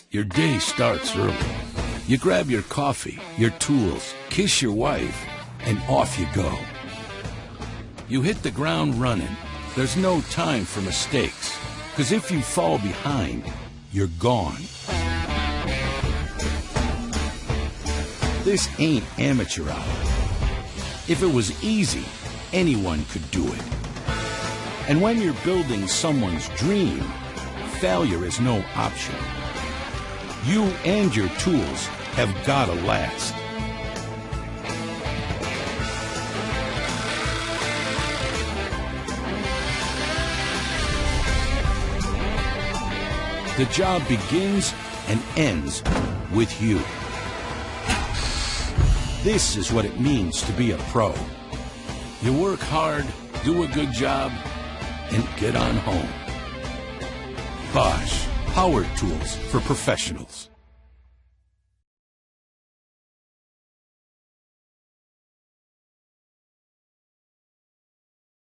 Your day starts early. You grab your coffee, your tools, kiss your wife, and off you go. You hit the ground running. There's no time for mistakes, because if you fall behind, you're gone. This ain't amateur hour. If it was easy, anyone could do it. And when you're building someone's dream, failure is no option. You and your tools have got to last. The job begins and ends with you. This is what it means to be a pro. You work hard, do a good job, and get on home. Bosch, power tools for professionals.